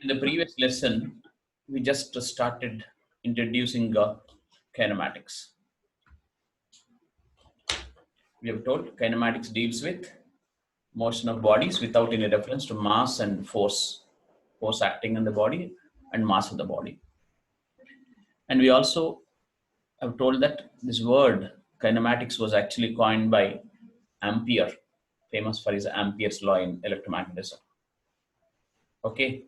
In the previous lesson, we just started introducing kinematics. We have told kinematics deals with motion of bodies without any reference to mass and force acting on the body and mass of the body. And we also have told that this word kinematics was actually coined by Ampere, famous for his Ampere's law in electromagnetism. Okay.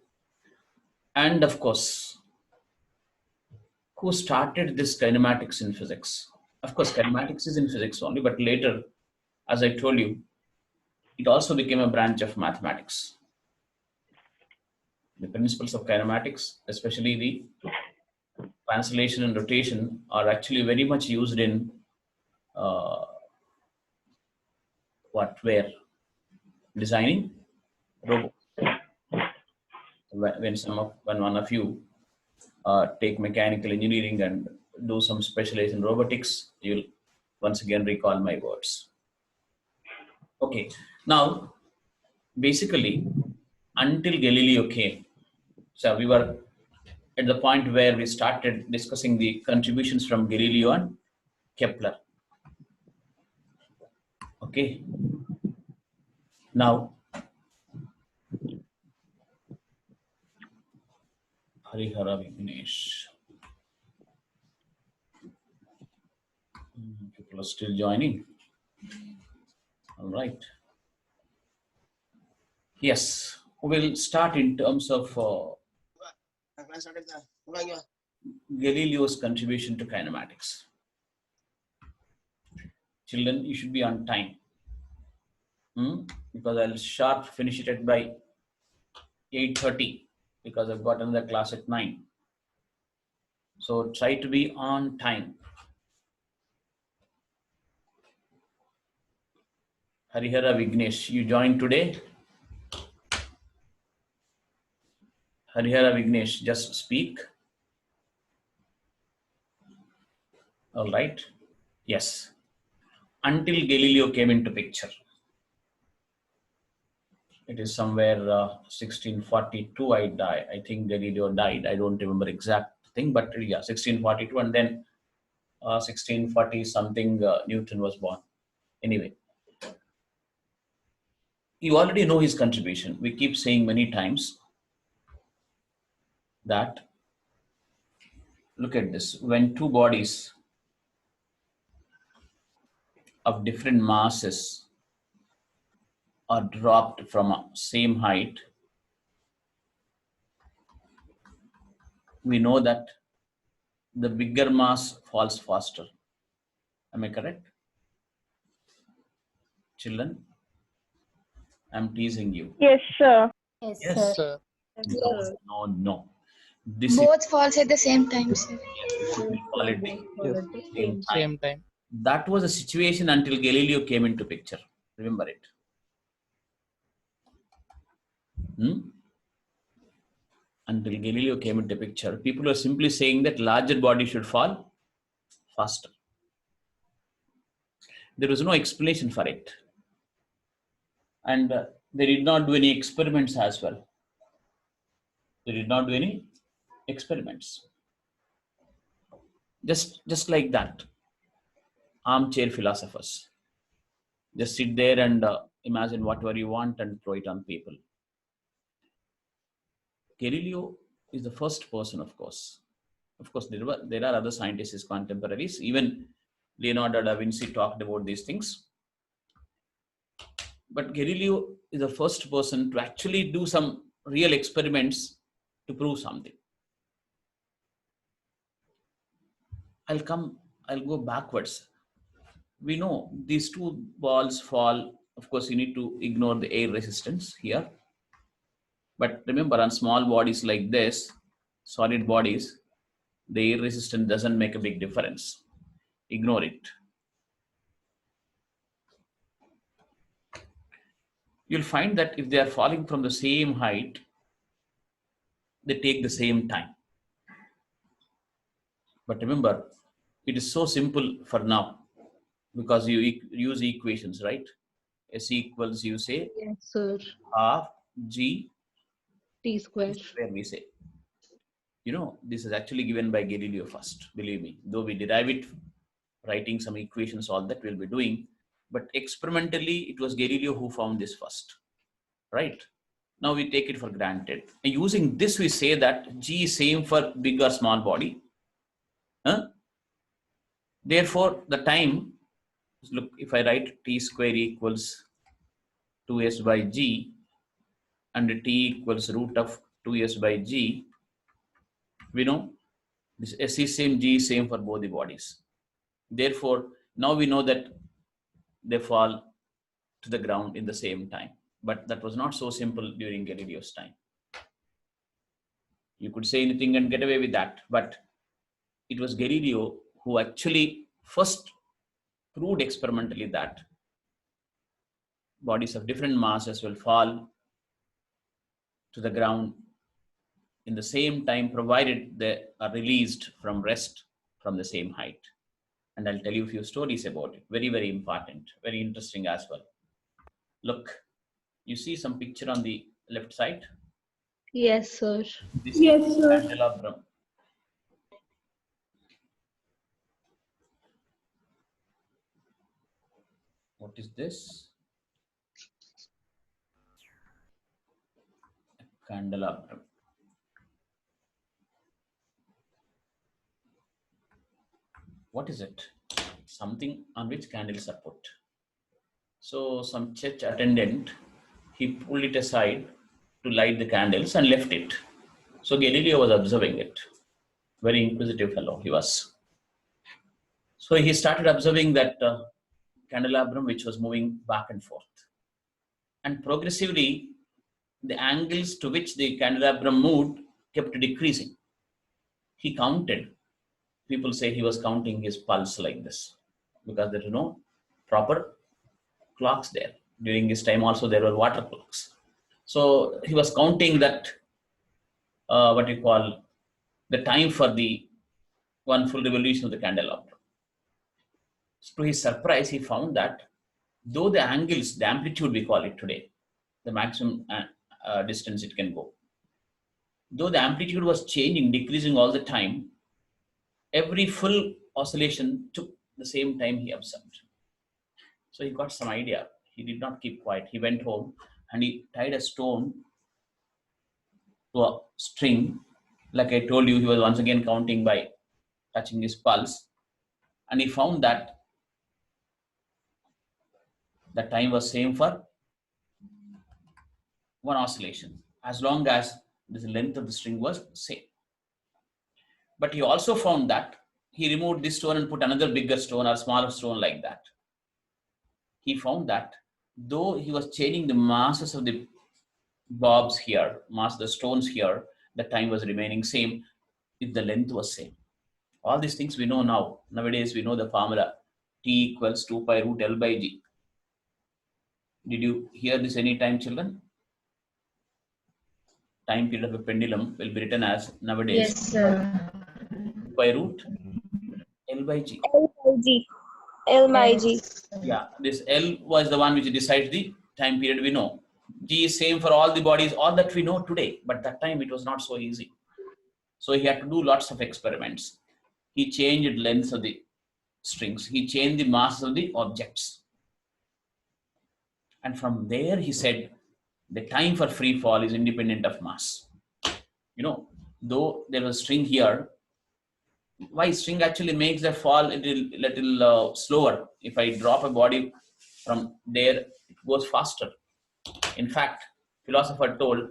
And of course, who started this kinematics in physics? Of course, kinematics is in physics only, but later, as I told you, it also became a branch of mathematics. The principles of kinematics, especially the translation and rotation, are actually very much used in where designing robots. When one of you take mechanical engineering and do some specialization in robotics, you'll once again recall my words. Okay, now basically until Galileo came, so we were at the point where we started discussing the contributions from Galileo and Kepler. Okay, now Harihara Vignesh. People are still joining. All right. Yes, we'll start in terms of Galileo's contribution to kinematics. Children, you should be on time. Because I'll sharp finish it by 8:30 because I've got another class at 9. So try to be on time. Harihara Vignesh, you joined today? Harihara Vignesh, just speak. All right. Yes. Until Galileo came into picture. It is somewhere 1642 I think Galileo died. I don't remember exact thing, but yeah, 1642, and then 1640 something Newton was born. Anyway, you already know his contribution. We keep saying many times that, look at this, when two bodies of different masses are dropped from a same height, we know that the bigger mass falls faster. Am I correct? Children, I'm teasing you. Yes, sir. Yes, sir. No. Both falls at the same time, sir. Equality. Same time. That was a situation until Galileo came into picture. Remember it. Until Galileo came into picture, people are simply saying that larger body should fall faster. There was no explanation for it. And they did not do any experiments as well. They did not do any experiments. Just like that. Armchair philosophers. Just sit there and imagine whatever you want and throw it on people. Galileo is the first person, of course. Of course, there are other scientists, his contemporaries. Even Leonardo da Vinci talked about these things. But Galileo is the first person to actually do some real experiments to prove something. I'll go backwards. We know these two balls fall. Of course, you need to ignore the air resistance here. But remember, on small bodies like this, solid bodies, the air resistance doesn't make a big difference. Ignore it. You'll find that if they are falling from the same height, they take the same time. But remember, it is so simple for now because you use equations, right? S equals, you say, yes, sir, half G T square. Where we say, you know, this is actually given by Galileo first, believe me, though we derive it, writing some equations, all that we'll be doing, but experimentally it was Galileo who found this first, right? Now we take it for granted. And using this, we say that G is same for big or small body. Huh? Therefore, the time, look, if I write T square equals 2s by G and T equals root of 2s by G, we know this S is same, G is same for both the bodies. Therefore, now we know that they fall to the ground in the same time. But that was not so simple during Galileo's time. You could say anything and get away with that. But it was Galileo who actually first proved experimentally that bodies of different masses will fall to the ground in the same time, provided they are released from rest from the same height. And I'll tell you a few stories about it. Very, very important, very interesting as well. Look, you see some picture on the left side? Yes, sir. This is candelabrum. What is this? A candelabrum. What is it? Something on which candles are put. So some church attendant, he pulled it aside to light the candles and left it. So Galileo was observing it. Very inquisitive fellow he was. So he started observing that candelabrum which was moving back and forth. And progressively, the angles to which the candelabrum moved kept decreasing. He counted. People say he was counting his pulse like this because there is no proper clocks there. During his time also there were water clocks. So he was counting that, what you call, the time for the one full revolution of the candelabrum. To his surprise, he found that though the angles, the amplitude we call it today, the maximum distance it can go, though the amplitude was changing, decreasing all the time, every full oscillation took the same time he observed. So he got some idea. He did not keep quiet. He went home and he tied a stone to a string. Like I told you, he was once again counting by touching his pulse. And he found that the time was same for one oscillation, as long as the length of the string was same. But he also found that he removed this stone and put another bigger stone or smaller stone like that. He found that though he was changing the masses of the blobs here, the stones here, the time was remaining same if the length was same. All these things we know now. Nowadays we know the formula T equals 2 pi root L by G. Did you hear this any time, children? Time period of a pendulum will be written as nowadays. Yes, sir. 2 pi root L by G. L by G. L by G. Yeah, this L was the one which decides the time period we know. G is same for all the bodies, all that we know today. But that time it was not so easy. So he had to do lots of experiments. He changed lengths of the strings. He changed the mass of the objects. And from there he said, the time for free fall is independent of mass. You know, though there was a string here, why string actually makes the fall a little slower. If I drop a body from there, it goes faster. In fact, philosopher told,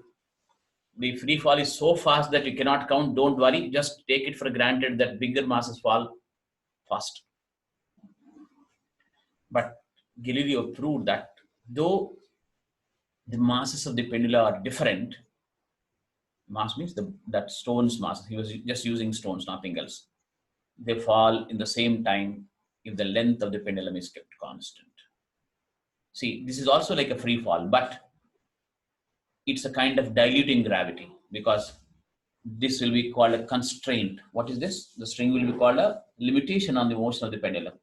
the free fall is so fast that you cannot count. Don't worry, just take it for granted that bigger masses fall fast. But Galileo proved that though the masses of the pendulum are different, mass means that stone's mass, he was just using stones, nothing else. They fall in the same time if the length of the pendulum is kept constant. See, this is also like a free fall, but it's a kind of diluting gravity because this will be called a constraint. What is this? The string will be called a limitation on the motion of the pendulum.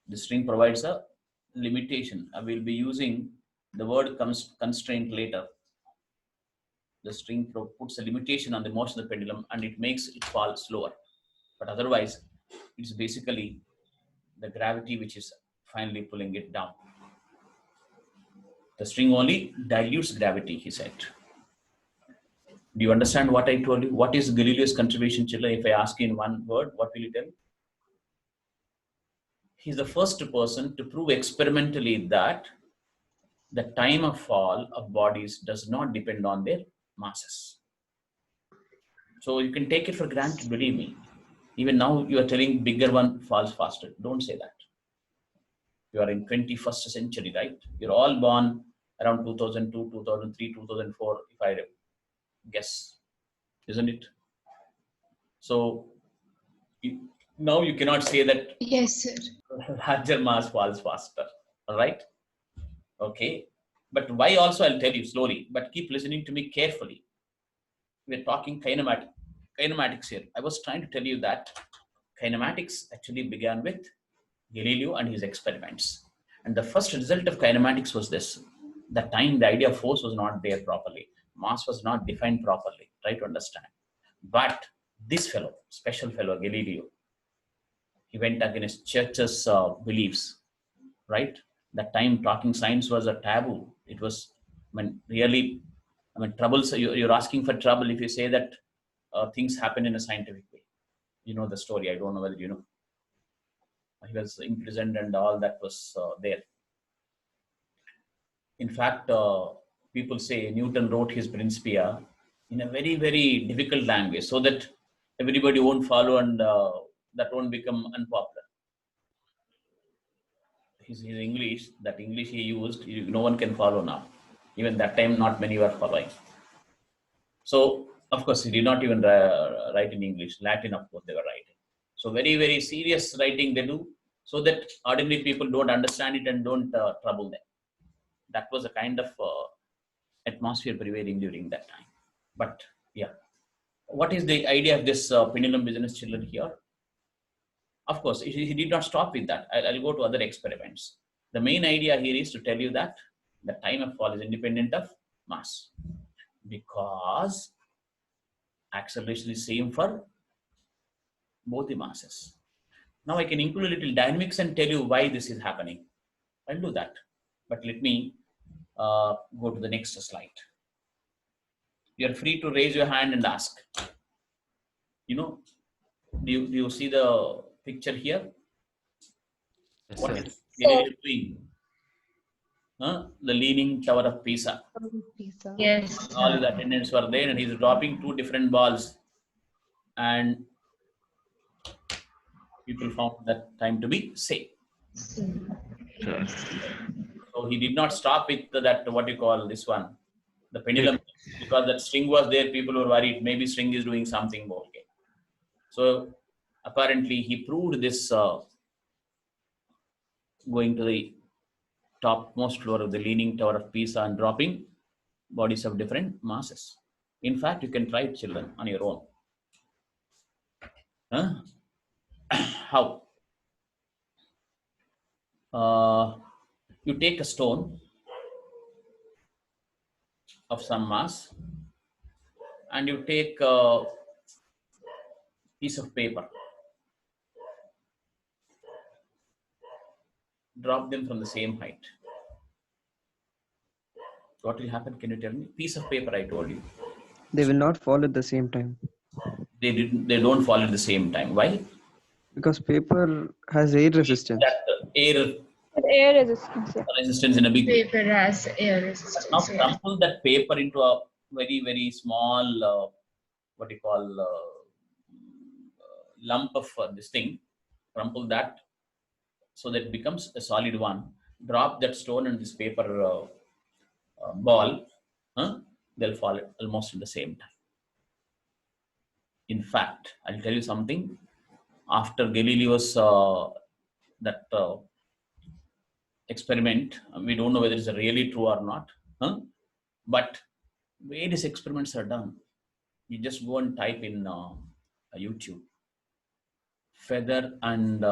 The string provides a limitation. I will be using the word constraint later. the string puts a limitation on the motion of the pendulum and it makes it fall slower. But otherwise, it's basically the gravity which is finally pulling it down. The string only dilutes gravity, he said. Do you understand what I told you? What is Galileo's contribution, children? If I ask you in one word, what will you tell? He's the first person to prove experimentally that the time of fall of bodies does not depend on their masses. So you can take it for granted, believe me. Even now you are telling bigger one falls faster. Don't say that. You are in 21st century, right? You're all born around 2002, 2003, 2004, if I guess, isn't it? So now you cannot say that Yes, sir. larger mass falls faster, all right? Okay, but why also I'll tell you slowly, but keep listening to me carefully. We're talking kinematics here. I was trying to tell you that kinematics actually began with Galileo and his experiments. And the first result of kinematics was this. That time the idea of force was not there properly. Mass was not defined properly. Try to understand. But this fellow, special fellow, Galileo, he went against church's beliefs, right? That time talking science was a taboo. It was, really, troubles, you're asking for trouble if you say that things happen in a scientific way. You know the story. I don't know whether you know. He was imprisoned and all that was there. In fact, people say Newton wrote his Principia in a very, very difficult language so that everybody won't follow and that won't become unpopular. His English, that English he used, no one can follow now. Even that time, not many were following. So, of course, he did not even write in English. Latin, of course, they were writing. So, very, very serious writing they do so that ordinary people don't understand it and don't trouble them. That was a kind of atmosphere prevailing during that time. But, yeah. What is the idea of this pendulum business, children, here? Of course, he did not stop with that. I'll go to other experiments. The main idea here is to tell you that the time of fall is independent of mass because acceleration is same for both the masses. Now I can include a little dynamics and tell you why this is happening. I'll do that. But let me go to the next slide. You're free to raise your hand and ask. Do you see the picture here? Yes, What sir. is Galileo doing? The Leaning Tower of Pisa. Yes. All his attendants were there and he's dropping two different balls. And people found that time to be same. Sure. So he did not stop with that, what you call this one, the pendulum, because that string was there, people were worried, maybe string is doing something more. Okay. So apparently he proved this going to the topmost floor of the Leaning Tower of Pisa and dropping bodies of different masses. In fact, you can try it, children, on your own. How? You take a stone of some mass and you take a piece of paper, drop them from the same height. What will happen? Can you tell me? Piece of paper, I told you. They will not fall at the same time. They don't fall at the same time. Why? Because paper has air resistance. That air Air resistance. Yeah. resistance in a big way. Paper has air Now resistance. crumple that paper into a very, very small, what you call, lump of this thing. Crumple that so that it becomes a solid one. Drop that stone and this paper ball. They'll fall almost at the same time. In fact, I'll tell you something. After Galileo's that experiment, we don't know whether it's really true or not. But various experiments are done. You just go and type in YouTube, feather and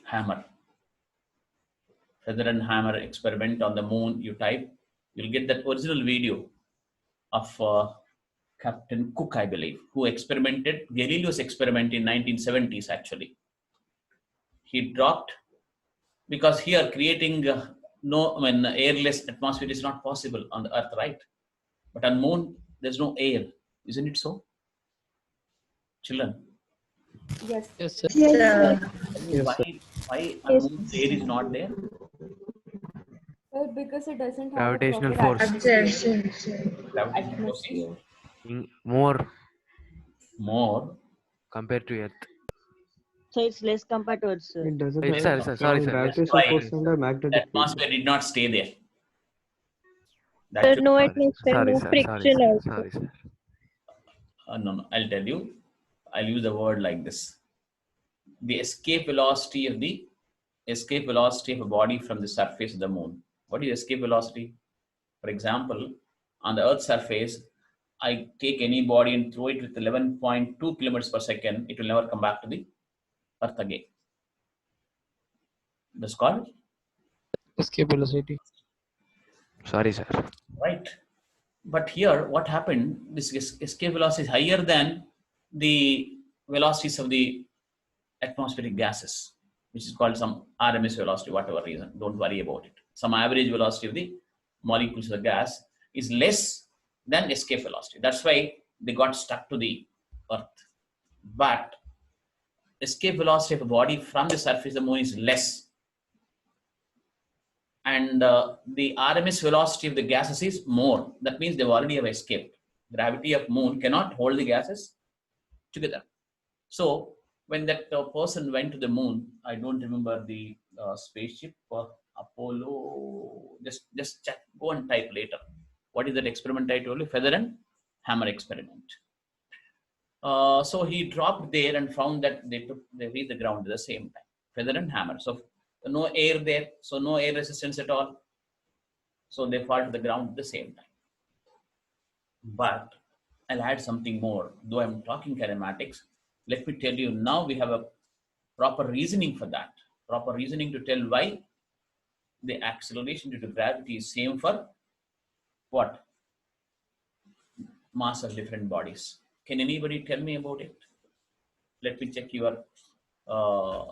hammer. Feather and hammer experiment on the moon. You type, you'll get that original video of Captain Cook, I believe, who experimented, Galileo's experiment in 1970s actually. He dropped, because here creating airless atmosphere is not possible on the Earth, right? But on Moon, there's no air. Isn't it so? Children, Yes. Yes, sir. Yes, Yes, sir. why on Moon air is not there? Because it doesn't have Gravitational a proper force. Gravitational force is atmosphere. More more. compared to Earth. So it's less compared to Earth, sir. It doesn't Yes, have sir. Sorry, strong sir. Yes. gravitational Why? force and a The magnetic field. atmosphere did not stay there. That Sir, should, no Sorry, atmosphere, sorry, no sir. Sorry, friction sir. also. Sorry, sir. no, I'll tell you. I'll use a word like this. The escape velocity of a body from the surface of the Moon. What is escape velocity? For example, on the Earth's surface, I take any body and throw it with 11.2 kilometers per second, it will never come back to the Earth again. That's called, Escape velocity. Sorry, sir. right? But here, what happened? This escape velocity is higher than the velocities of the atmospheric gases, which is called some RMS velocity, whatever reason. Don't worry about it. Some average velocity of the molecules of the gas is less than escape velocity. That's why they got stuck to the Earth. But escape velocity of a body from the surface of the Moon is less. And the RMS velocity of the gases is more. That means they already have escaped. Gravity of Moon cannot hold the gases together. So when that person went to the Moon, I don't remember the spaceship Apollo. Just check, go and type later. What is that experiment I told you? Feather and hammer experiment. So he dropped there and found that they reached the ground at the same time. Feather and hammer. So no air there, so no air resistance at all. So they fall to the ground at the same time. But I'll add something more. Though I'm talking kinematics, let me tell you, now we have a proper reasoning for that. Proper reasoning to tell why the acceleration due to gravity is same for what? Mass of different bodies. Can anybody tell me about it? Let me check your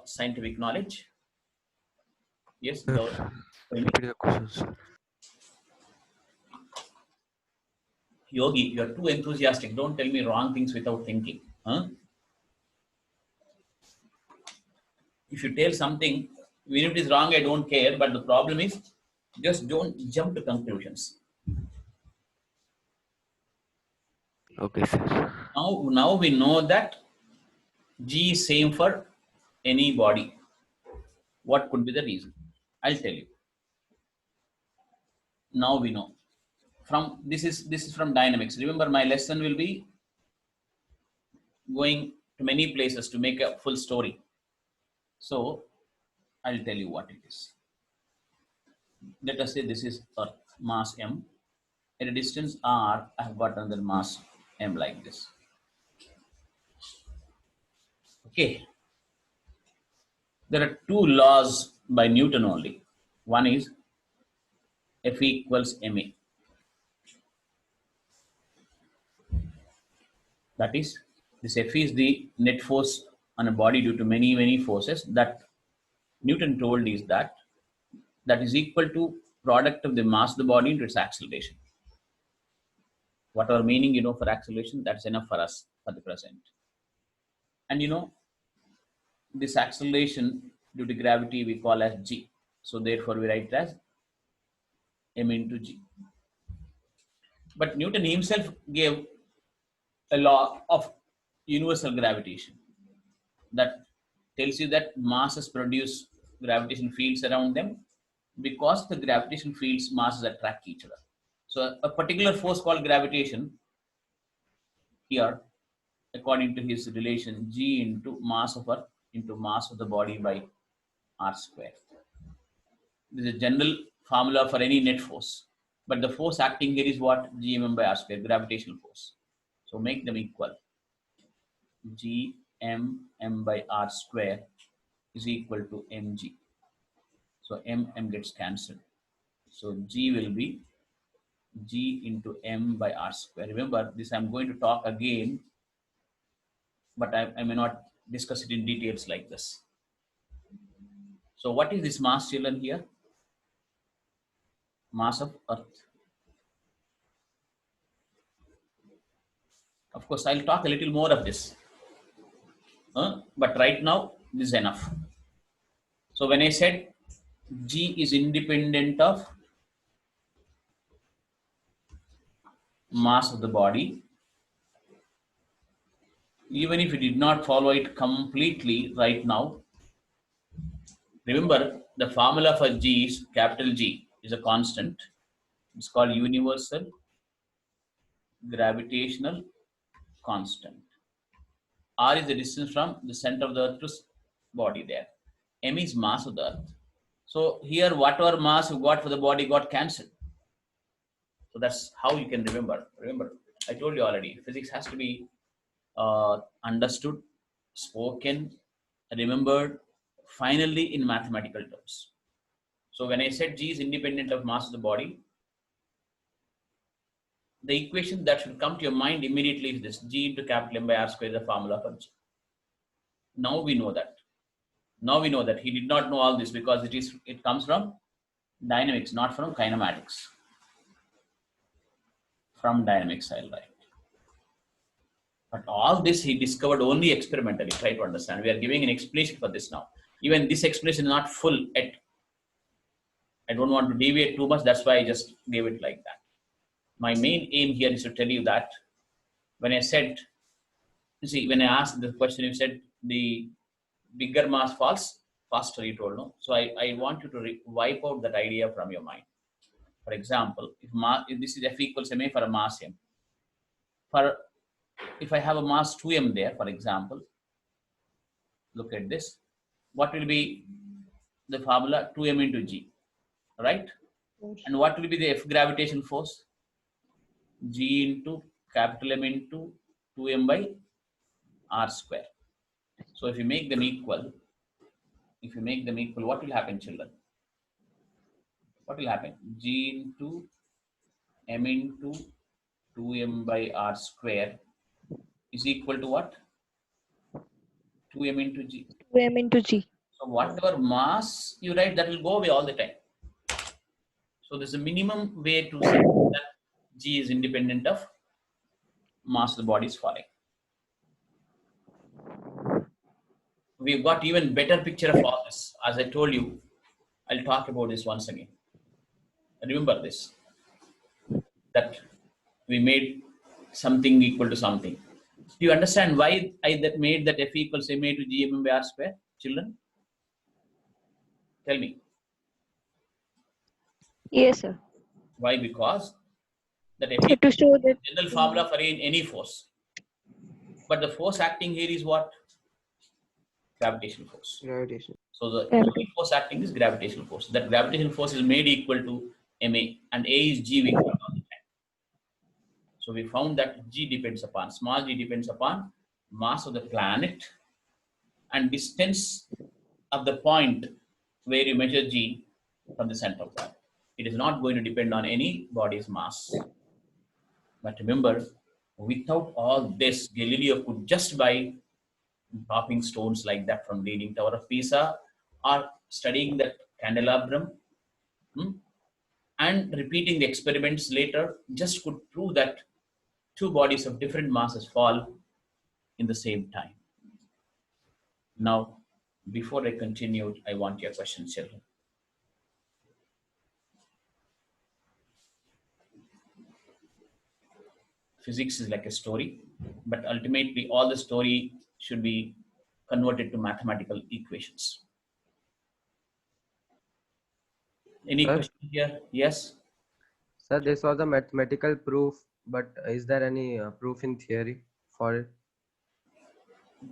scientific knowledge. Yes, Sir, repeat the questions. Yogi, you're too enthusiastic. Don't tell me wrong things without thinking. Huh? If you tell something, even if it is wrong, I don't care. But the problem is, just don't jump to conclusions. Okay, sir. Now we know that G is same for any body. What could be the reason? I'll tell you. Now we know. From this is from dynamics. Remember, my lesson will be going to many places to make a full story. So I'll tell you what it is. Let us say this is Earth, mass m. At a distance r, I have got another mass m like this. Okay. There are two laws by Newton only. One is F equals ma. That is, this F is the net force on a body due to many forces. That Newton told is that is equal to product of the mass of the body into its acceleration. Whatever meaning you know for acceleration, that's enough for us for the present. And you know, this acceleration due to gravity we call as g. So therefore we write it as m into g. But Newton himself gave a law of universal gravitation that tells you that masses produce gravitation fields around them because the gravitation fields masses attract each other. So a particular force called gravitation here, according to his relation, G into mass of Earth into mass of the body by r square. This is a general formula for any net force. But the force acting here is what? Gmm by r square, gravitational force. So make them equal. Gmm by r square is equal to mg. So m gets cancelled. So G will be G into M by R square. Remember this, I'm going to talk again, but I may not discuss it in details like this. So what is this mass, children, here? Mass of Earth. Of course, I'll talk a little more of this. But right now, this is enough. So when I said G is independent of mass of the body, even if you did not follow it completely right now, remember the formula for G is capital G is a constant. It's called Universal Gravitational Constant. R is the distance from the center of the Earth to body there. M is mass of the Earth. So here, whatever mass you got for the body got cancelled. So that's how you can remember. Remember, I told you already, physics has to be understood, spoken, remembered, finally in mathematical terms. So when I said G is independent of mass of the body, the equation that should come to your mind immediately is this: G into capital M by R square is the formula for G. Now we know that. Now we know that he did not know all this because it comes from dynamics, not from kinematics. From dynamics, I'll write. But all this he discovered only experimentally. Try to understand. We are giving an explanation for this now. Even this explanation is not full yet. I don't want to deviate too much. That's why I just gave it like that. My main aim here is to tell you that when I said, you see, when I asked the question, you said the bigger mass falls faster, you told, no? So I want you to wipe out that idea from your mind. For example, if this is F equals ma for a mass m, if I have a mass 2m there, for example, look at this. What will be the formula? 2m into g, right? And what will be the F gravitation force? G into capital M into 2m by R square. So if you make them equal, what will happen, children? What will happen? G into M into 2m by R square is equal to what? 2m into g. 2m into g. So whatever mass you write, that will go away all the time. So there's a minimum way to say that G is independent of mass of the body is falling. We've got even better picture of all this. As I told you, I'll talk about this once again. Remember this, that we made something equal to something. Do you understand why I made that F equals ma to g m by R square, children? Tell me. Yes, sir. Why? Because that F So to equals show that general formula for any force. But the force acting here is what? Gravitational force. Gravitation. So the only force acting is gravitational force. That gravitational force is made equal to ma, and a is g we got all the time. So we found that g depends upon, small g depends upon mass of the planet and distance of the point where you measure g from the center of that. It is not going to depend on any body's mass. But remember, without all this, Galileo could just by dropping stones like that from Leaning Tower of Pisa or studying that candelabrum and repeating the experiments later, just could prove that two bodies of different masses fall in the same time. Now, before I continue, I want your questions, children. Physics is like a story, but ultimately all the story should be converted to mathematical equations. Any question here? Yes? Sir, this was a mathematical proof, but is there any proof in theory for it?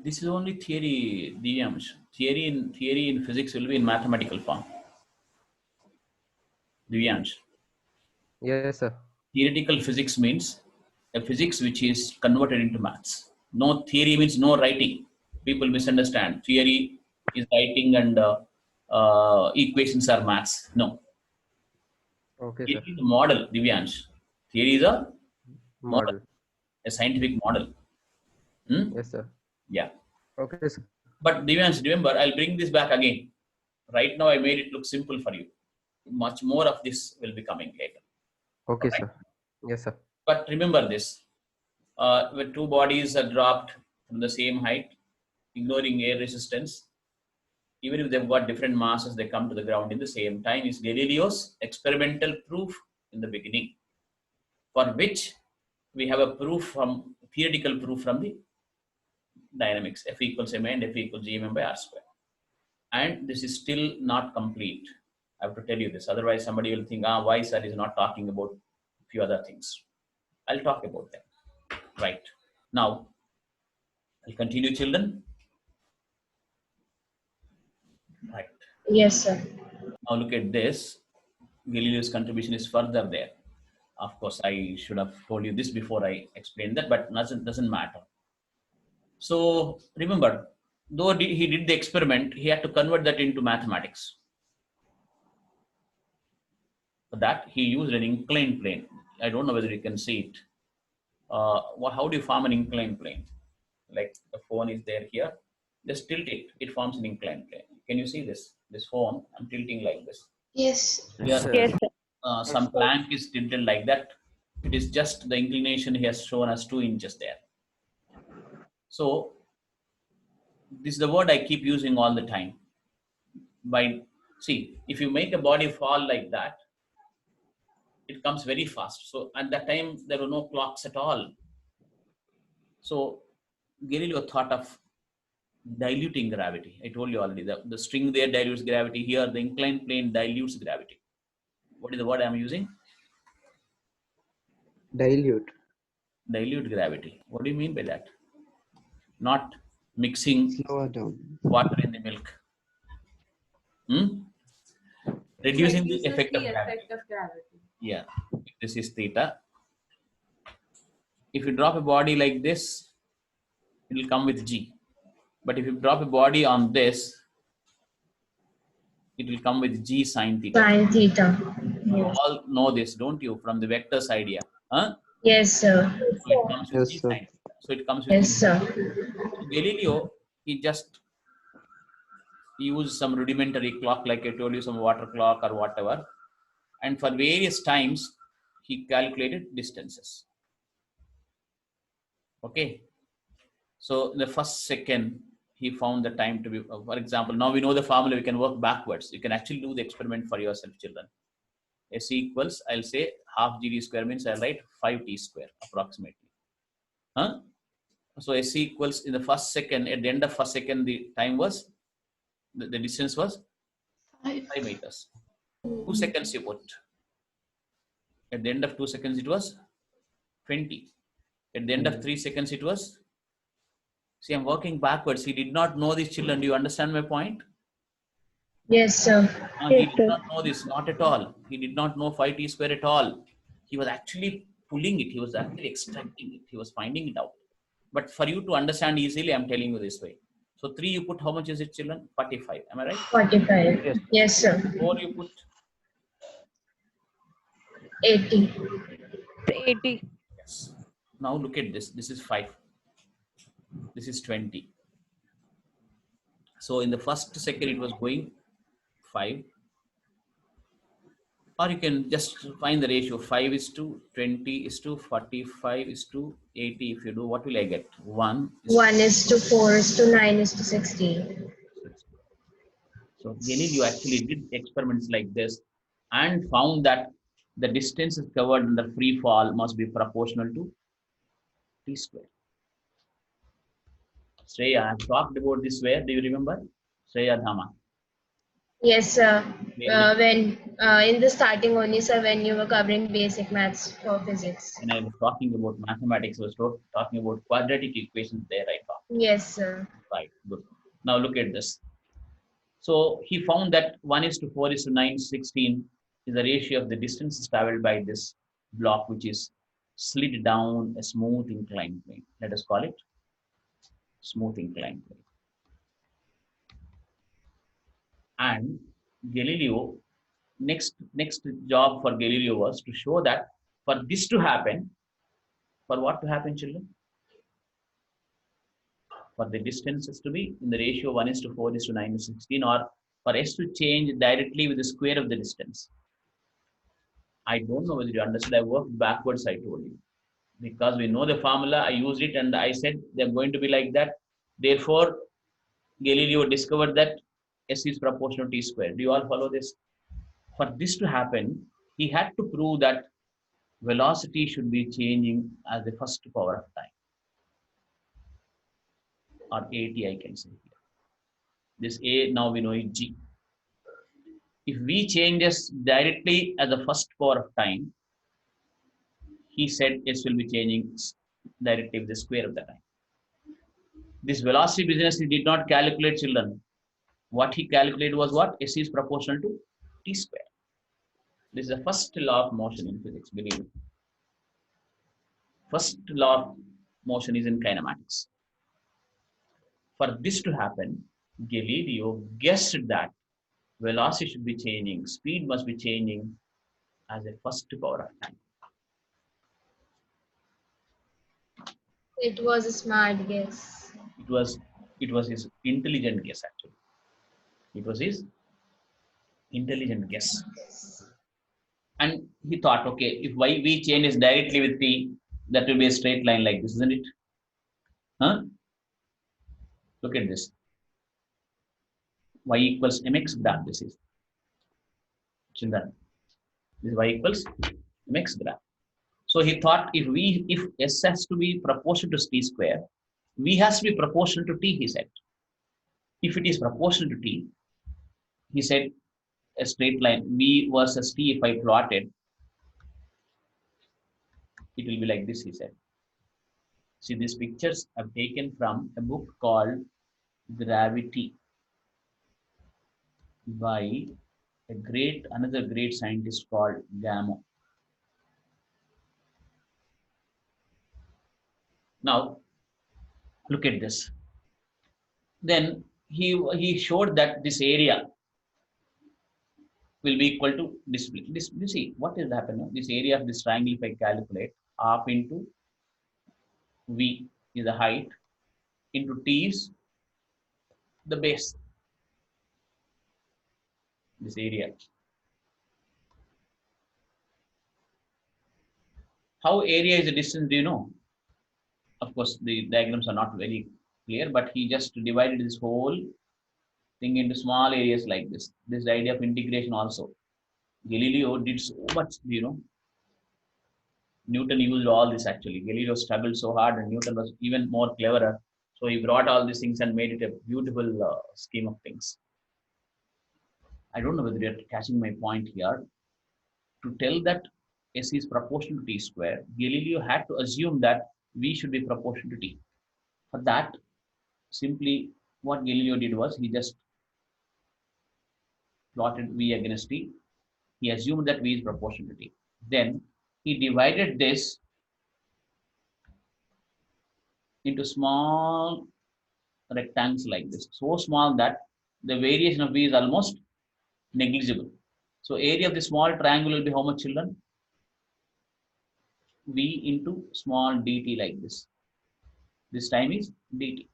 This is only theory, Divyamsh. Theory in physics will be in mathematical form. Divyansh. Yes, sir. Theoretical physics means a physics which is converted into maths. No theory means no writing. People misunderstand. Theory is writing and equations are maths. No. Okay, It sir. is a model, Divyansh. Theory is a Model. a scientific model. Hmm? Yes, sir. Yeah. Okay, sir. But Divyansh, remember, I'll bring this back again. Right now, I made it look simple for you. Much more of this will be coming later. Okay, Alright? sir. Yes, sir. But remember this. When two bodies are dropped from the same height, ignoring air resistance, even if they've got different masses, they come to the ground in the same time, is Galileo's experimental proof in the beginning, for which we have a proof from theoretical proof from the dynamics. F equals ma and F equals gm by r square. And this is still not complete. I have to tell you this. Otherwise, somebody will think, why sir is not talking about a few other things. I'll talk about them. Right. Now, I'll continue, children. Right. Yes, sir. Now look at this. Galileo's contribution is further there. Of course, I should have told you this before I explained that, but doesn't matter. So remember, though he did the experiment, he had to convert that into mathematics. For that, he used an inclined plane. I don't know whether you can see it. How do you form an inclined plane? Like the phone is there here. Just tilt it. It forms an inclined plane. Can you see this? This phone, I'm tilting like this. Yes. Yes, sir. Yes, sir. Some plank is tilted like that. It is just the inclination he has shown us 2 inches there. So this is the word I keep using all the time. If you make a body fall like that, it comes very fast. So at that time, there were no clocks at all. So Galileo thought of diluting gravity. I told you already, the string there dilutes gravity. Here, the inclined plane dilutes gravity. What is the word I'm using? Dilute. Dilute gravity. What do you mean by that? Not mixing Slower down. water in the milk. Reducing the effect of gravity. Yeah, this is theta. If you drop a body like this, it will come with g. But if you drop a body on this, it will come with g sine theta. Sine theta. You Yes. all know this, don't you, from the vectors idea? Huh? Yes, sir. So it comes with Yes, g sir. sine theta. So it comes with Yes, g. sir. So Galileo, he just used some rudimentary clock, like I told you, some water clock or whatever. And for various times, he calculated distances. Okay. So in the first second, he found the time to be, for example, now we know the formula, we can work backwards. You can actually do the experiment for yourself, children. S equals, I'll say half GD square means I'll write 5T square approximately. Huh? So S equals in the first second, at the end of first second, the time was, the distance was 5 meters. 2 seconds you put. At the end of 2 seconds, it was 20. At the end of 3 seconds, it was, see, I'm working backwards. He did not know these children. Do you understand my point? Yes, sir. He did not know this, not at all. He did not know 5T square at all. He was actually pulling it. He was actually extracting it. He was finding it out. But for you to understand easily, I'm telling you this way. So 3 you put, how much is it, children? 45. Am I right? 45. Yes. Yes, sir. 4 you put? 80. 80. Yes. Now look at this. This is 5. This is 20. So in the first second, it was going 5. Or you can just find the ratio. 5 is to 20 is to 45 is to 80. If you do, what will I get? 1 is 1 is to 4 is to 9 is to 16. So Galileo actually did experiments like this and found that the distances covered under free fall must be proportional to T square. Shreya, I have talked about this where? Do you remember? Shreya Dhama. Yes, sir. Where When in the starting only, sir, when you were covering basic maths for physics. when I was talking about mathematics, I was talking about quadratic equations there, I talked. Yes, sir. Right, good. Now look at this. So he found that 1 is to 4 is to 9 is 16 is the ratio of the distances traveled by this block, which is slid down a smooth inclined plane. Let us call it smooth inclined plane. And Galileo, next job for Galileo was to show that For this to happen, for what to happen, children? For the distances to be in the ratio 1:4:9:16, or for s to change directly with the square of the distance. I don't know whether you understood. I worked backwards, I told you. Because we know the formula, I used it and I said they're going to be like that. Therefore, Galileo discovered that s is proportional to t square. Do you all follow this? For this to happen, he had to prove that velocity should be changing as the first power of time, or at, I can say here. This a now we know is g. If v changes directly as the first power of time, he said s will be changing directly with the square of the time. This velocity business he did not calculate, children. What he calculated was what? S is proportional to t square. This is the first law of motion in physics, believe me. First law of motion is in kinematics. For this to happen, Galileo guessed that velocity should be changing, speed must be changing as a first power of time. It was a smart guess. It was his intelligent guess, actually. It was his intelligent guess. And he thought, okay, if v changes directly with t, that will be a straight line like this, isn't it? Huh? Look at this. Y equals mx graph. This is children. This is y equals mx graph. So he thought if s has to be proportional to t square, v has to be proportional to t, he said. If it is proportional to t, he said a straight line v versus t, if I plotted, it will be like this, he said. See, these pictures I've taken from a book called Gravity by another great scientist called Gamow. Now, look at this. Then he showed that this area will be equal to this. You see, what is happening? This area of this triangle, if I calculate, half into v is the height, into t is the base. This area. How area is the distance, do you know? Of course, the diagrams are not very clear, but he just divided this whole thing into small areas like this. This idea of integration also. Galileo did so much, Newton used all this actually. Galileo struggled so hard and Newton was even more cleverer. So he brought all these things and made it a beautiful scheme of things. I don't know whether you're catching my point here. To tell that S is proportional to t square, Galileo had to assume that V should be proportional to t. For that, simply what Galileo did was he just plotted V against t. He assumed that V is proportional to t. Then he divided this into small rectangles like this, so small that the variation of V is almost negligible. So area of the small triangle will be how much, children? V into small dt like this. This time is dt.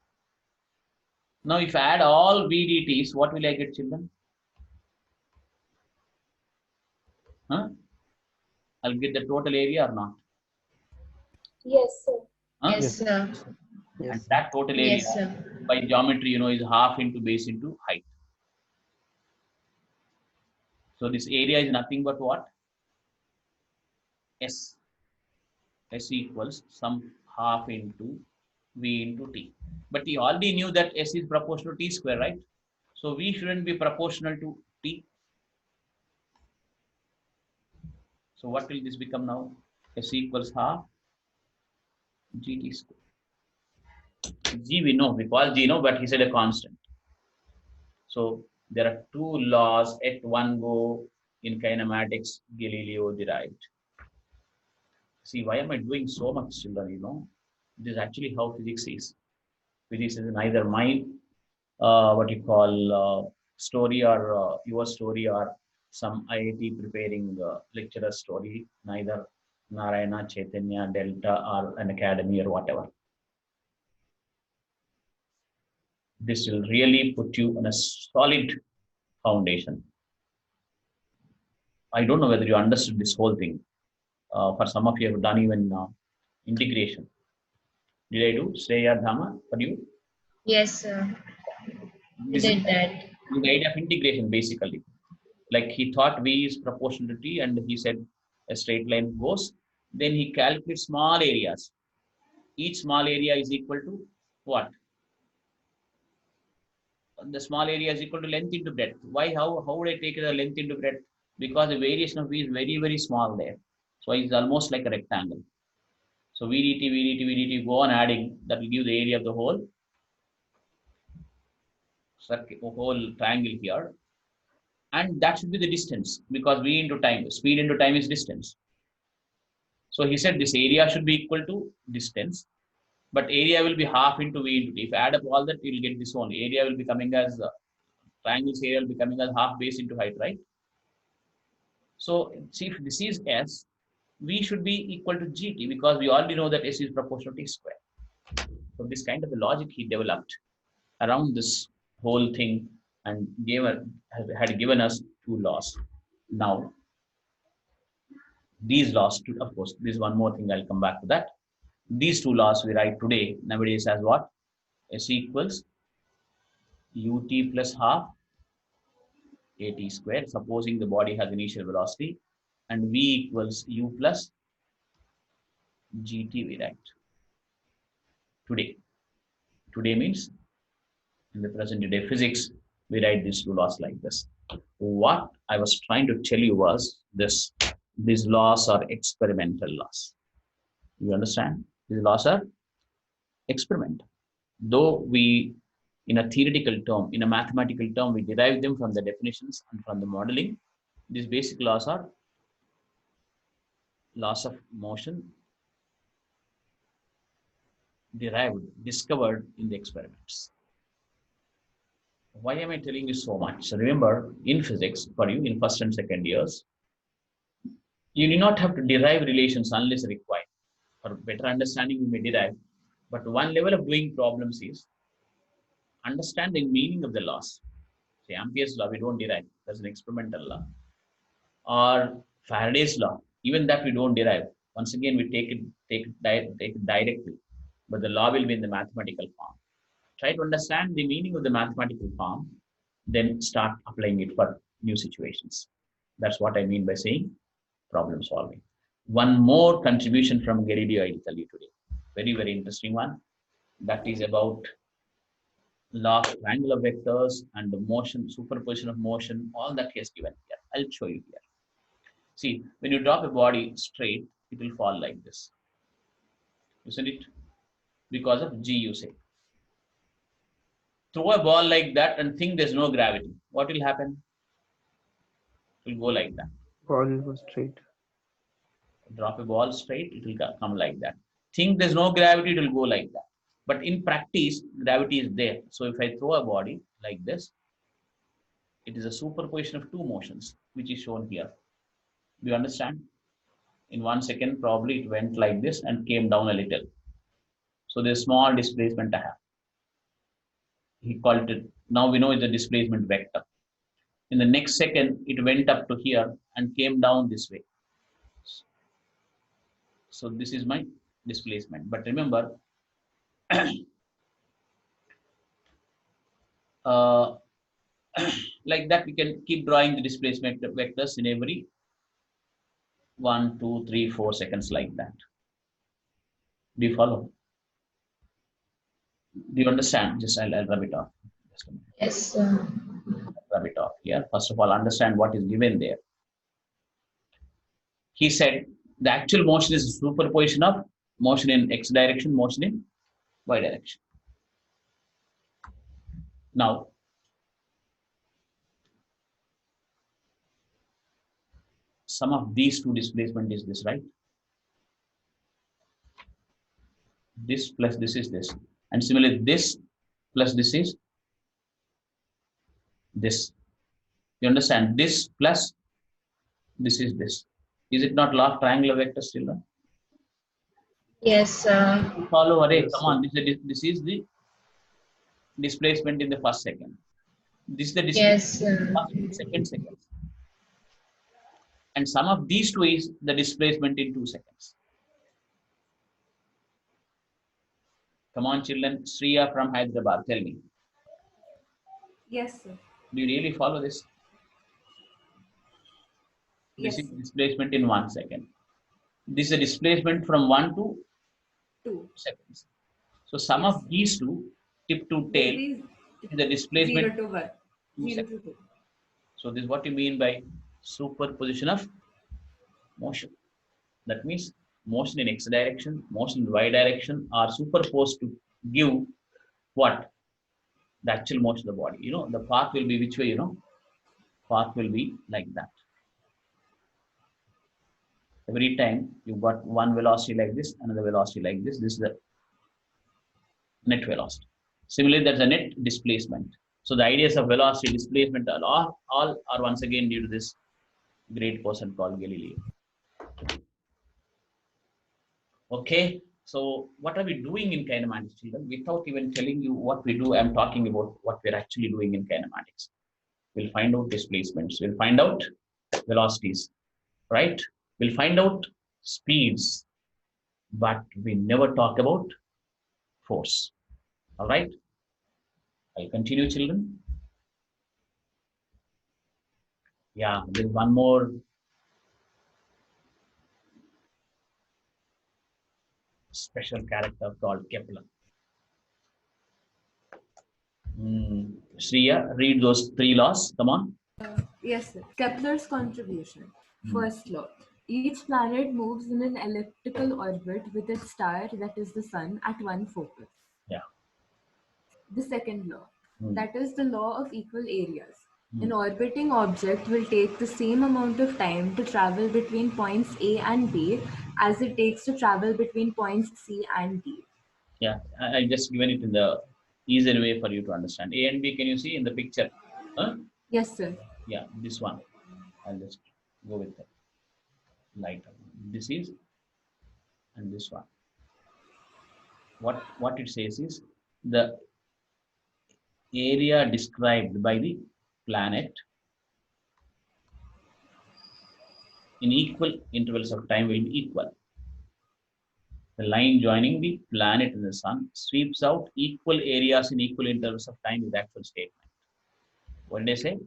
Now if I add all V dt's, what will I get, children? Huh? I'll get the total area or not? Yes, sir. Huh? Yes, sir. And that total area, Yes, sir. by geometry, is half into base into height. So this area is nothing but what? S. S equals some half into V into t. But he already knew that S is proportional to t square, right? So V shouldn't be proportional to t. So what will this become now? S equals half gt square. G we know, we call G, but he said a constant. So there are two laws at one go in kinematics Galileo derived. See, why am I doing so much, children? This is actually how physics is. Physics is neither my story or your story or some IIT preparing lecturer story. Neither Narayana, Chaitanya, Delta, or an academy or whatever. This will really put you on a solid foundation. I don't know whether you understood this whole thing. For some of you have done even integration. Did I do Shreya Dhama for you? Yes, sir. We This is did that. the idea of integration basically. Like he thought V is proportional to T and he said a straight line goes. Then he calculates small areas. Each small area is equal to what? The small area is equal to length into breadth. Why? How would I take the length into breadth? Because the variation of V is very, very small there. So it's almost like a rectangle. So VDT, VDT, VDT, go on adding. That will give the area of the whole circle, whole triangle here. And that should be the distance because V into time, speed into time is distance. So he said this area should be equal to distance, but area will be half into V into T. If I add up all that, you will get this one. Area will be coming as triangle's area will be coming as half base into height, right? So see if this is S, V should be equal to GT because we already know that S is proportional to T square. So this kind of a logic he developed around this whole thing and had given us two laws. Now, these laws, of course, this is one more thing, I'll come back to that. These two laws we write today, nowadays as what? S equals ut plus half at square, supposing the body has initial velocity, and v equals u plus gt we write. Today means in the present day physics, we write these two laws like this. What I was trying to tell you was this: these laws are experimental laws. You understand? These laws are experimental. Though we, in a theoretical term, in a mathematical term, we derive them from the definitions and from the modeling. These basic laws are laws of motion derived, discovered in the experiments. Why am I telling you so much? So remember, in physics, for you in first and second years, you do not have to derive relations unless required. For better understanding, you may derive. But one level of doing problems is understanding meaning of the laws. Say Ampere's law, we don't derive. That's an experimental law. Or Faraday's law, even that we don't derive. Once again, we take it directly. But the law will be in the mathematical form. Try to understand the meaning of the mathematical form, then start applying it for new situations. That's what I mean by saying problem solving. One more contribution from Galileo I will tell you today. Very, very interesting one. That is about law of triangular vectors and the motion, superposition of motion, all that he has given here. I'll show you here. See, when you drop a body straight, it will fall like this. Isn't it? Because of G, you say. Throw a ball like that and think there's no gravity. What will happen? It will go like that. Ball will go straight. Drop a ball straight, it will come like that. Think there's no gravity, it will go like that. But in practice, gravity is there. So if I throw a body like this, it is a superposition of two motions, which is shown here. Do you understand? In 1 second, probably it went like this and came down a little. So there's small displacement I have. He called it, now we know it's a displacement vector. In the next second, it went up to here and came down this way. So this is my displacement. But remember, like that, we can keep drawing the displacement vectors in every 1, 2, 3, 4 seconds like that. Do you follow? Do you understand? Just I'll rub it off. Yes, sir. Rub it off here. First of all, understand what is given there. He said the actual motion is a superposition of motion in x direction, motion in y direction. Now, sum of these two displacement is this, right? This plus this is this. And similarly, this plus this is this. You understand? This plus this is this. Is it not law of triangular vectors, children? Yes. Follow array. Yes, Come sir. on. This is the displacement in the first second. This is the Yes. displacement in the first second seconds. And sum of these two is the displacement in 2 seconds. Come on, children. Sriya from Hyderabad, tell me. Yes, sir. Do you really follow this? This Yes, is sir. displacement in 1 second. This is a displacement from 1 to 2. seconds. So sum Yes. of these two, tip to Will tail, be is the displacement 0 to 1. 2 0 seconds. to 2. So this is what you mean by superposition of motion. That means motion in x direction, motion in y direction are superposed to give what? The actual motion of the body. The path will be which way, path will be like that. Every time you've got one velocity like this, another velocity like this. This is the net velocity. Similarly, there's a net displacement. So the ideas of velocity, displacement all are once again due to this great person called Galileo. Okay, so what are we doing in kinematics, children? Without even telling you what we do, I'm talking about what we're actually doing in kinematics. We'll find out displacements. We'll find out velocities, right? We'll find out speeds, but we never talk about force. All right? I'll continue, children. Yeah, there's one more special character called Kepler. Shreya, read those 3 laws. Come on. Yes, sir. Kepler's contribution. First law. Each planet moves in an elliptical orbit with its star, that is the sun, at one focus. Yeah. The second law. That is the law of equal areas. Hmm. An orbiting object will take the same amount of time to travel between points A and B as it takes to travel between points C and D. Yeah, I just given it in the easier way for you to understand. A and B, can you see in the picture? Huh? Yes, sir. Yeah, this one. I'll just go with the lighter. This is, and this one. What it says is the area described by the planet in equal intervals of time will be equal. The line joining the planet and the sun sweeps out equal areas in equal intervals of time with the actual statement. What did I say?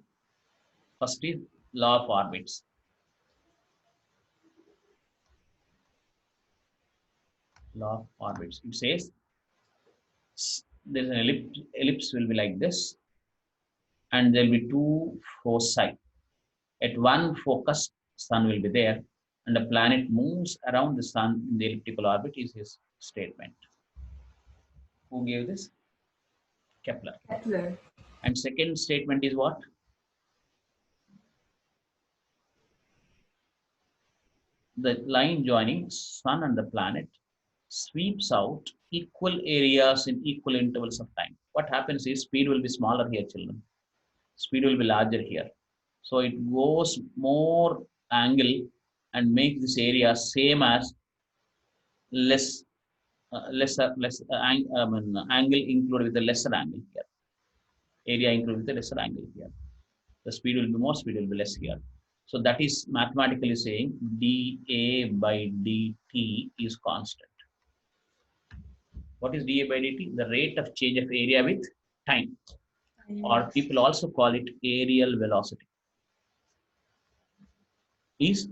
First is law of orbits. Law of orbits. It says there's an ellipse will be like this, and there will be 2 foci. At one focus, sun will be there, and the planet moves around the sun in the elliptical orbit is his statement. Who gave this? Kepler. Kepler. And second statement is what? The line joining sun and the planet sweeps out equal areas in equal intervals of time. What happens is speed will be smaller here, children. Speed will be larger here. So it goes more angle and makes this area same as less angle included with a lesser angle here. Area included with a lesser angle here. The speed will be more, speed will be less here. So that is mathematically saying dA by dt is constant. What is dA by dt? The rate of change of area with time. Or people also call it areal velocity. Is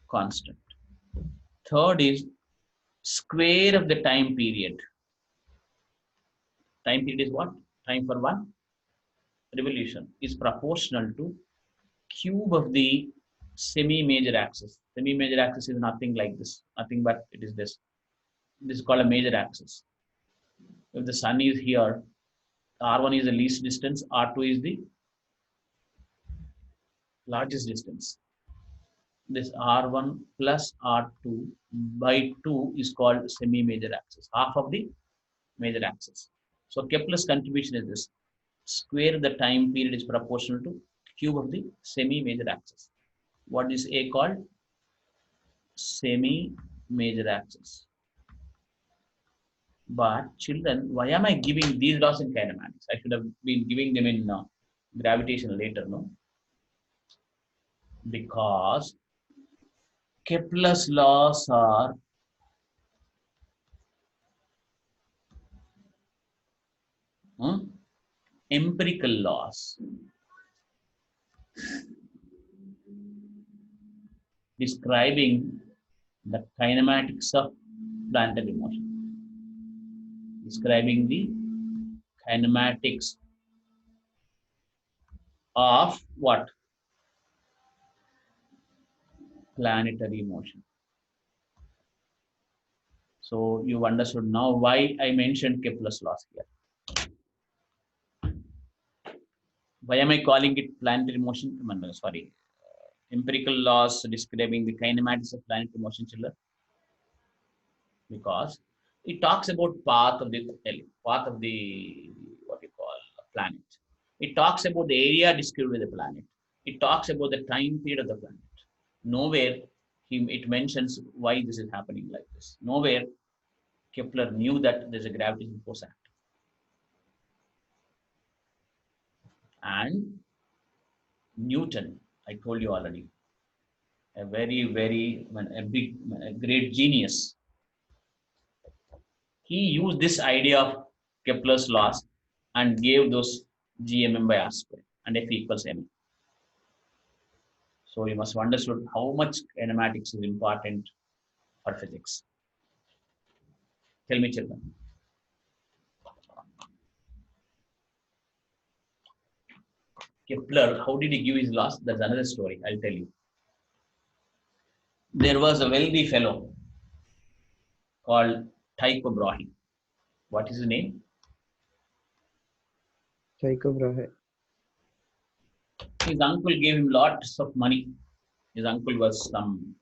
constant. Third is square of the time period. Time period is what? Time for one revolution is proportional to cube of the semi-major axis. Semi-major axis is nothing like this, nothing but it is this. This is called a major axis. If the sun is here, R1 is the least distance, R2 is the largest distance. This R1 plus R2 by 2 is called semi-major axis, half of the major axis. So Kepler's contribution is this. Square of the time period is proportional to cube of the semi-major axis. What is A called? semi-major axis. But children, why am I giving these laws in kinematics? I should have been giving them in gravitation later, no? Because Kepler's laws are empirical laws describing the kinematics of planetary motion. Describing the kinematics of what? Planetary motion. So you understood now why I mentioned Kepler's laws here. Why am I calling it planetary motion? Sorry, empirical laws describing the kinematics of planetary motion, children. Because it talks about path of the what you call planet. It talks about the area described with the planet. It talks about the time period of the planet. Nowhere it mentions why this is happening like this. Nowhere Kepler knew that there's a gravitational force acting. And Newton, I told you already, a great genius. He used this idea of Kepler's laws and gave those GMM by R square and F equals M. So you must have understood how much kinematics is important for physics. Tell me, children. Kepler, how did he give his laws? That's another story. I'll tell you. There was a wealthy fellow called Tycho Brahe. What is his name? Tycho Brahe. His uncle gave him lots of money. His uncle was some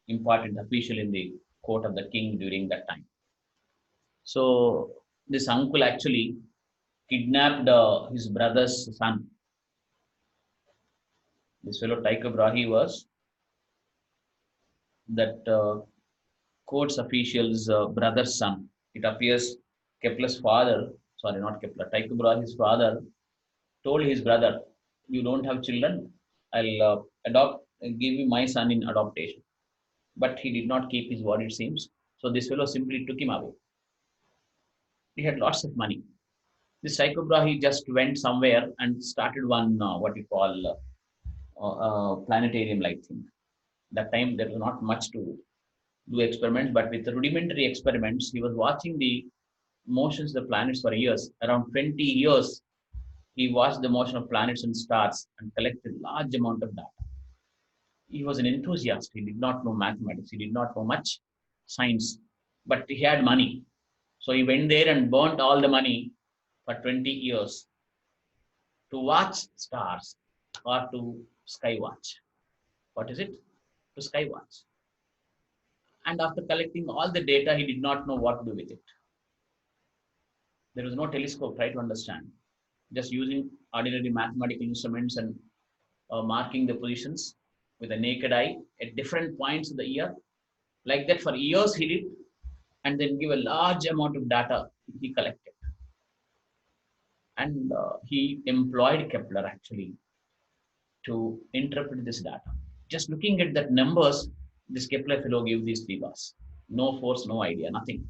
important official in the court of the king during that time. So this uncle actually kidnapped his brother's son. This fellow Tycho Brahe was that court's official's brother's son. It appears Kepler's father, sorry, not Kepler, Tycho Brahe's father told his brother, "You don't have children, I'll give you my son in adoption." But he did not keep his word, it seems. So this fellow simply took him away. He had lots of money. This Tycho Brahe just went somewhere and started one what you call planetarium-like thing. That time there was not much to do experiments, but with the rudimentary experiments, he was watching the motions of the planets for years. Around 20 years, he watched the motion of planets and stars and collected large amount of data. He was an enthusiast. He did not know mathematics. He did not know much science, but he had money. So he went there and burnt all the money for 20 years to watch stars or to sky watch. What is it? To sky watch. And after collecting all the data, he did not know what to do with it. There was no telescope, try to understand. Just using ordinary mathematical instruments and marking the positions with a naked eye at different points of the year. Like that for years he did, and then give a large amount of data he collected. And he employed Kepler actually to interpret this data. Just looking at that numbers, this Kepler fellow gave these three laws. No force, no idea, nothing.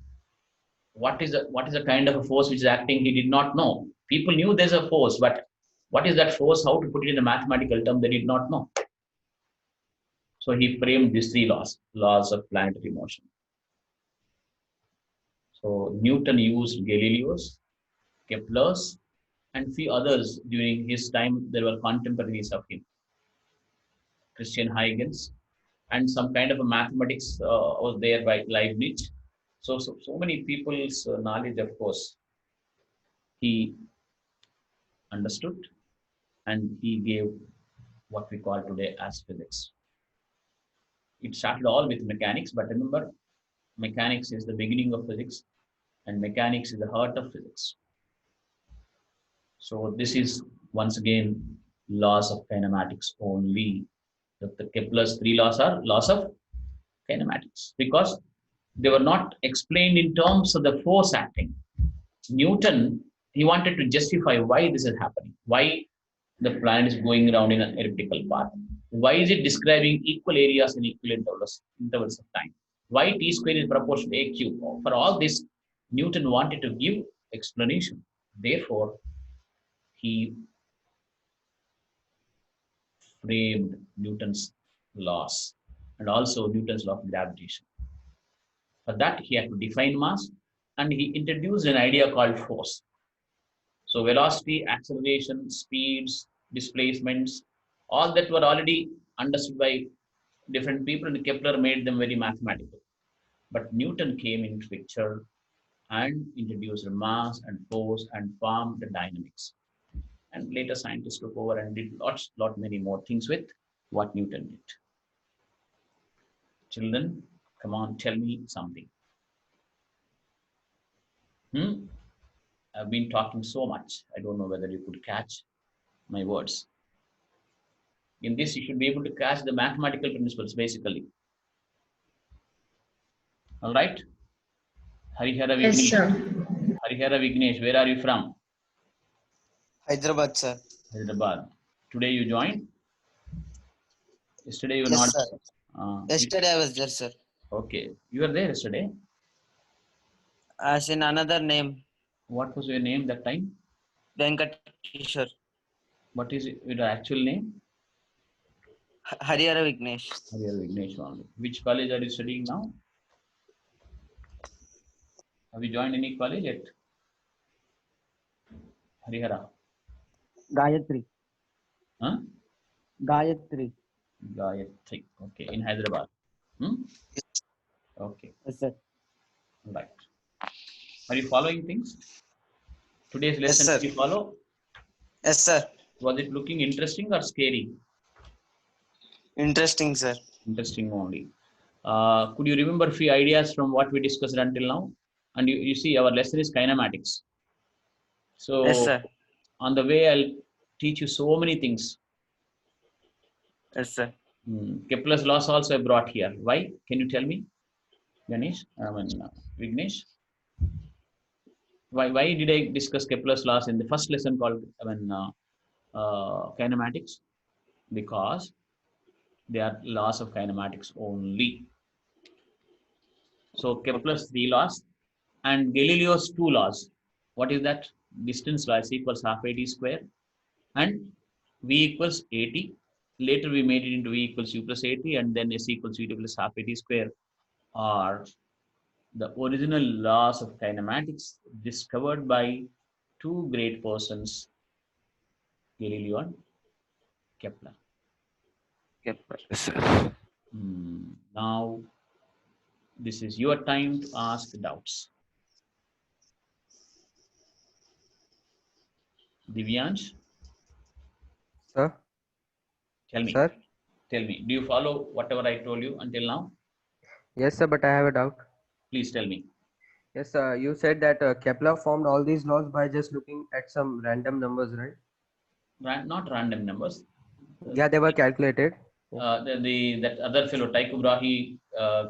What is a kind of a force which is acting? He did not know. People knew there's a force, but what is that force? How to put it in a mathematical term? They did not know. So he framed these three laws of planetary motion. So Newton used Galileo's, Kepler's, and few others during his time. There were contemporaries of him, Christian Huygens, and some kind of a mathematics was there by Leibniz. So many people's knowledge, of course, he understood, and he gave what we call today as physics. It started all with mechanics, but remember, mechanics is the beginning of physics, and mechanics is the heart of physics. So this is once again laws of kinematics only, The Kepler's three laws are laws of kinematics because they were not explained in terms of the force acting. Newton, he wanted to justify why this is happening, why the planet is going around in an elliptical path. Why is it describing equal areas in equal intervals of time? Why t square is proportional to a cube? For all this, Newton wanted to give explanation. Therefore, he framed Newton's laws and also Newton's law of gravitation. For that, he had to define mass and he introduced an idea called force. So velocity, acceleration, speeds, displacements, all that were already understood by different people, and Kepler made them very mathematical. But Newton came into picture and introduced mass and force and formed the dynamics. And later scientists took over and did lot many more things with what Newton did. Children, come on, tell me something. I've been talking so much. I don't know whether you could catch my words. In this, you should be able to catch the mathematical principles, basically. All right? Harihara Yes, Vignesh. sir. Harihara Vignesh, where are you from? Hyderabad, sir. Hyderabad. Today you joined? Yesterday you were Yes, not. sir. Yesterday I was there, sir. Okay. You were there yesterday? As in another name. What was your name that time? Venkat Kishore. What is your actual name? Harihara Vignesh. Harihara Vignesh only. Which college are you studying now? Have you joined any college yet? Harihara. Gayatri. Huh? Gayatri. Gayatri. Okay. In Hyderabad. Okay. Yes, sir. Right. Are you following things? Today's lesson, Yes, sir. did you follow? Yes, sir. Was it looking interesting or scary? Interesting, sir. Interesting only. Could you remember a few ideas from what we discussed until now? And you see, our lesson is kinematics. So, Yes, sir. on the way, I'll teach you so many things. Yes, sir. Kepler's laws also I brought here. Why? Can you tell me, Ganesh? Vignesh? Why did I discuss Kepler's laws in the first lesson called kinematics? Because they are laws of kinematics only. So Kepler's three laws and Galileo's two laws. What is that? Distance law is equals half AT square and V equals AT. Later we made it into V equals U plus AT and then S equals UT plus half AT square are the original laws of kinematics discovered by two great persons, Galileo and Kepler. Kepler. Yes, sir. Now, this is your time to ask doubts. Divyansh? Sir? Tell me. Sir? Tell me. Do you follow whatever I told you until now? Yes, sir, but I have a doubt. Please tell me. Yes, sir. You said that Kepler formed all these laws by just looking at some random numbers, right? Not random numbers. Yeah, they were calculated. That other fellow, Tycho Brahe,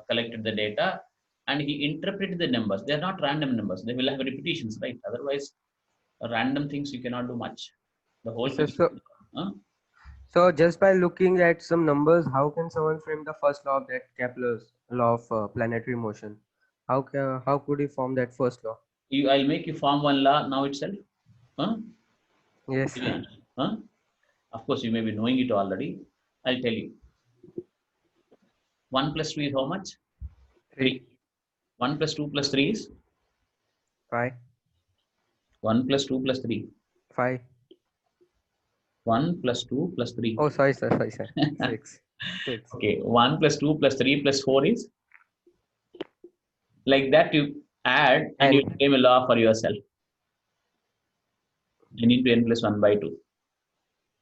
collected the data and he interpreted the numbers. They are not random numbers. They will have repetitions, right? Otherwise, random things you cannot do much. The whole Yes, sir, thing. So just by looking at some numbers, how can someone frame the first law of that Kepler's law of planetary motion? How could he form that first law? I'll make you form one law now itself. Yes. Of course, you may be knowing it already. I'll tell you. 1 plus 2 is how much? 3. 1 plus 2 plus 3 is? 5. 1 plus 2 plus 3. 5. 1 plus 2 plus 3. Oh, sorry, sir. 6. Okay, 1 plus 2 plus 3 plus 4 is? Like that you add and you frame a law for yourself. N into n plus 1 by 2.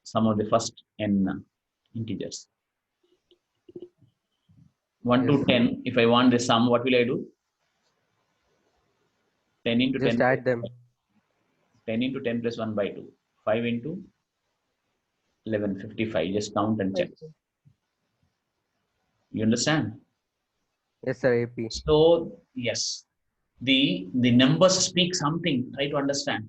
Sum of the first n integers. 1 to 10. If I want the sum, what will I do? 10 into Just 10. add them. 10 into 10 plus 1 by 2. 5 into 11, 55. Just count and check. You understand? Yes, sir. AP. So yes, the numbers speak something. Try to understand.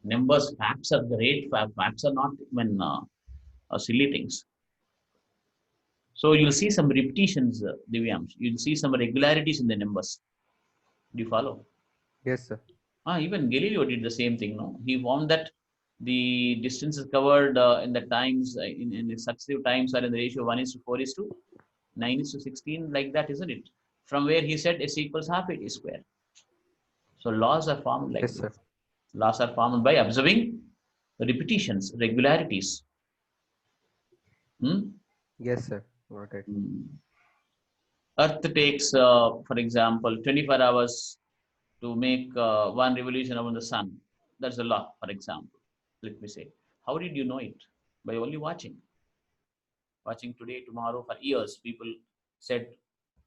Numbers, facts are great. Facts are not even silly things. So you'll see some repetitions, Divyam. You'll see some regularities in the numbers. Do you follow? Yes, sir. Even Galileo did the same thing. No, he found that the distances covered in the times in successive times are in the ratio 1:4:9:16, like that, isn't it? From where he said S equals half AT square. So laws are formed like Yes, this. sir. Laws are formed by observing repetitions, regularities. Yes, sir. Got it. Earth takes, for example, 24 hours to make one revolution around the sun. That's a law, for example. Let me say. How did you know it? By only watching. Watching today, tomorrow, for years, people said,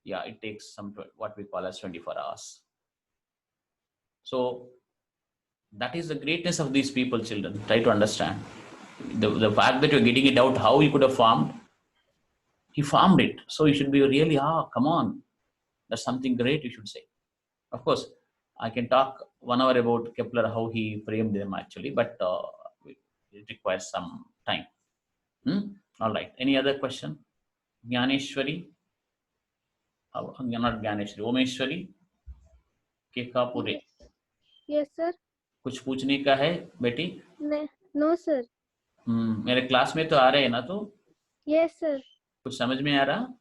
yeah, it takes what we call as 24 hours. So that is the greatness of these people, children. Try to understand. The fact that you're getting it out, how he could have formed, he formed it. So you should be really, come on. That's something great, you should say. Of course, I can talk 1 hour about Kepler, how he framed them actually, but it requires some time. All right. Any other question? Jnaneshwari? Not Jnaneshwari. Omeshwari? Kekapure. Yes, sir. कुछ पूछने का है बेटी? No, sir. मेरे class में तो आ रहे हैं ना तो? Yes, sir. कुछ समझ में आ रहा?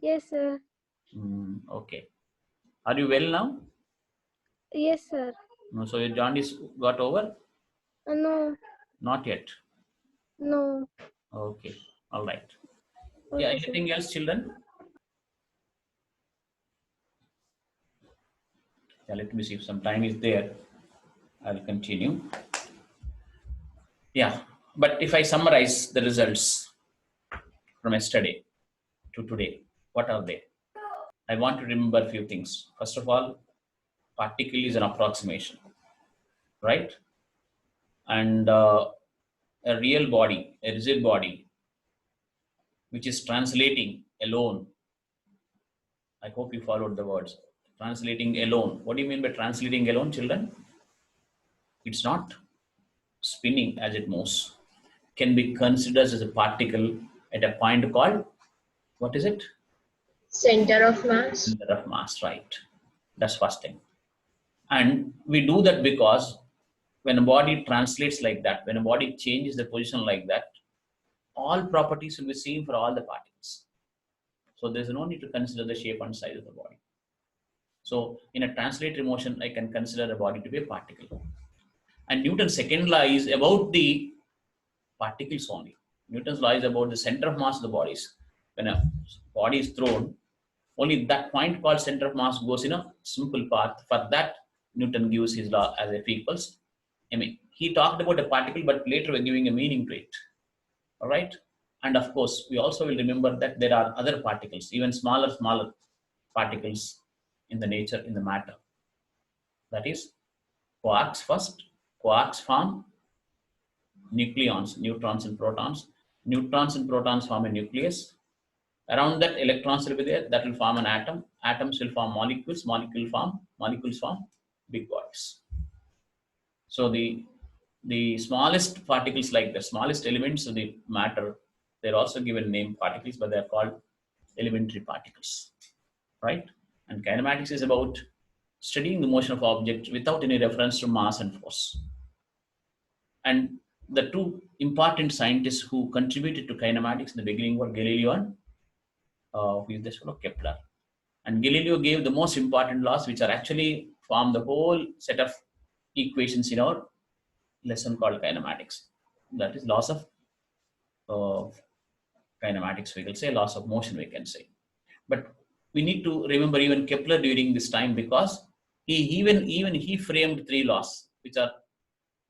Yes, sir. Okay. Are you well now? Yes, sir. No, so your jaundice got over? No. Not yet. No. Okay. All right. Okay, Yeah. sir. Anything else, children? Yeah. Let me see if some time is there. I'll continue. Yeah. But if I summarize the results from yesterday to today, what are they? I want to remember a few things. First of all, particle is an approximation, right? And a real body, a rigid body, which is translating alone. I hope you followed the words. Translating alone. What do you mean by translating alone, children? It's not spinning as it moves. Can be considered as a particle at a point called, what is it? Center of mass. Center of mass, right. That's first thing. And we do that because when a body translates like that, when a body changes the position like that, all properties will be seen for all the particles. So there's no need to consider the shape and size of the body. So in a translatory motion, I can consider a body to be a particle. And Newton's second law is about the particles only. Newton's law is about the center of mass of the bodies. When a body is thrown, only that point called center of mass goes in a simple path. For that, Newton gives his law as F equals ma. He talked about a particle, but later we're giving a meaning to it. All right. And of course, we also will remember that there are other particles, even smaller particles in the nature, in the matter. That is, quarks first. Quarks form nucleons, neutrons and protons. Neutrons and protons form a nucleus. Around that, electrons will be there. That will form an atom. Atoms will form molecules. Molecules form big bodies. So the smallest particles, like the smallest elements of the matter, they're also given name particles, but they're called elementary particles, right? And kinematics is about studying the motion of objects without any reference to mass and force. And the two important scientists who contributed to kinematics in the beginning were Galileo and who is this fellow? Kepler. And Galileo gave the most important laws, which are actually form the whole set of equations in our lesson called kinematics. That is laws of kinematics, we can say, laws of motion, we can say. But we need to remember even Kepler during this time, because he framed three laws, which are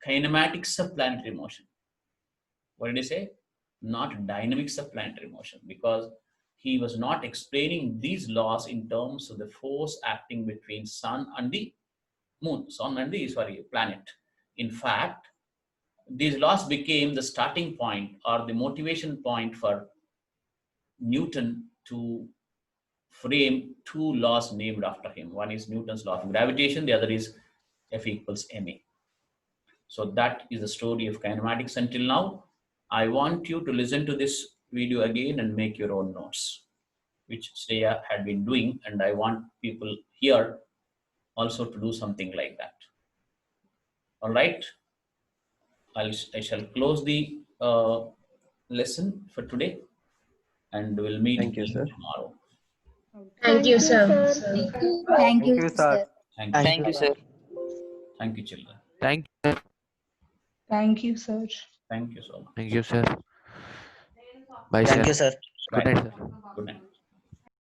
kinematics of planetary motion. What did he say? Not dynamics of planetary motion, because he was not explaining these laws in terms of the force acting between sun and the moon, planet. In fact, these laws became the starting point or the motivation point for Newton to frame two laws named after him. One is Newton's law of gravitation, the other is F equals ma. So that is the story of kinematics until now. I want you to listen to this video again and make your own notes, which Shreya had been doing, and I want people here also to do something like that. All right, I shall close the lesson for today, and we'll meet Thank you, again sir. tomorrow. Thank you, sir. Thank you, sir. sir. Thank you. Thank you, sir. Thank you, children. Thank Thank you, sir. Thank you so much. you, sir. Bye, Thank sir. you, sir. Good Bye. night, sir. Good night.